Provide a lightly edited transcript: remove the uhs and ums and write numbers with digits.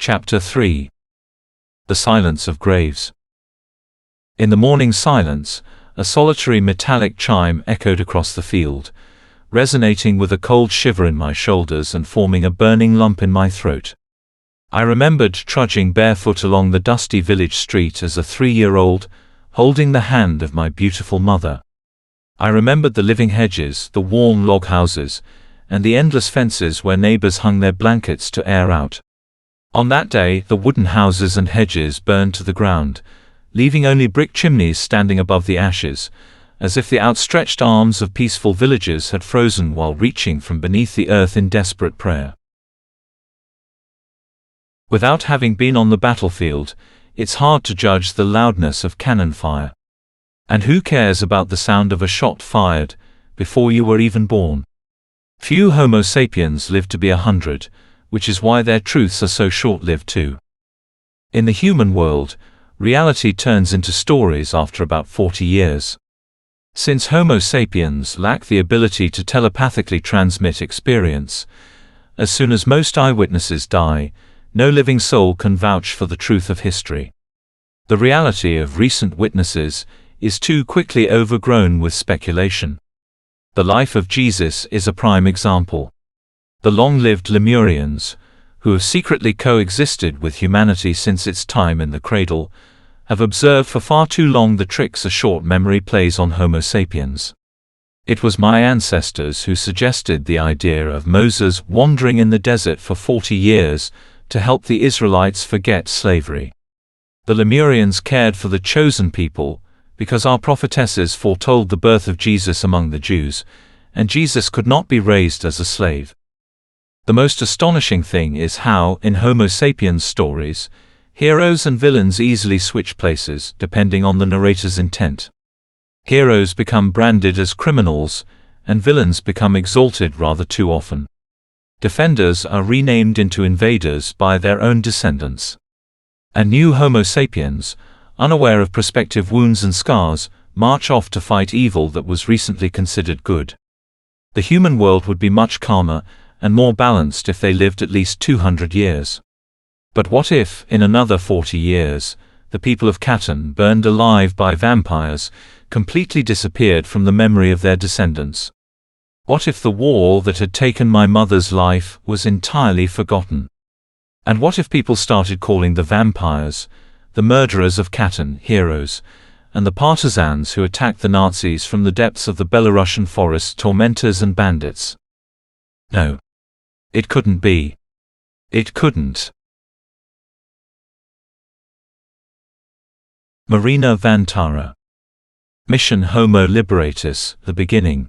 Chapter 3. The Silence of Graves. In the morning silence, a solitary metallic chime echoed across the field, resonating with a cold shiver in my shoulders and forming a burning lump in my throat. I remembered trudging barefoot along the dusty village street as a 3-year-old, holding the hand of my beautiful mother. I remembered the living hedges, the warm log houses, and the endless fences where neighbors hung their blankets to air out. On that day, the wooden houses and hedges burned to the ground, leaving only brick chimneys standing above the ashes, as if the outstretched arms of peaceful villagers had frozen while reaching from beneath the earth in desperate prayer. Without having been on the battlefield, it's hard to judge the loudness of cannon fire. And who cares about the sound of a shot fired before you were even born? Few Homo sapiens live to be 100, which is why their truths are so short-lived too. In the human world, reality turns into stories after about 40 years. Since Homo sapiens lack the ability to telepathically transmit experience, as soon as most eyewitnesses die, no living soul can vouch for the truth of history. The reality of recent witnesses is too quickly overgrown with speculation. The life of Jesus is a prime example. The long-lived Lemurians, who have secretly coexisted with humanity since its time in the cradle, have observed for far too long the tricks a short memory plays on Homo sapiens. It was my ancestors who suggested the idea of Moses wandering in the desert for 40 years to help the Israelites forget slavery. The Lemurians cared for the chosen people because our prophetesses foretold the birth of Jesus among the Jews, and Jesus could not be raised as a slave. The most astonishing thing is how, in Homo sapiens stories, heroes and villains easily switch places depending on the narrator's intent. Heroes become branded as criminals, and villains become exalted rather too often. Defenders are renamed into invaders by their own descendants. And new Homo sapiens, unaware of prospective wounds and scars, march off to fight evil that was recently considered good. The human world would be much calmer and more balanced if they lived at least 200 years. But what if, in another 40 years, the people of Catan, burned alive by vampires, completely disappeared from the memory of their descendants? What if the war that had taken my mother's life was entirely forgotten? And what if people started calling the vampires, the murderers of Catan, heroes, and the partisans who attacked the Nazis from the depths of the Belarusian forests, tormentors and bandits? No. It couldn't be. It couldn't. Marina Vantara. Mission Homo Liberatus, The Beginning.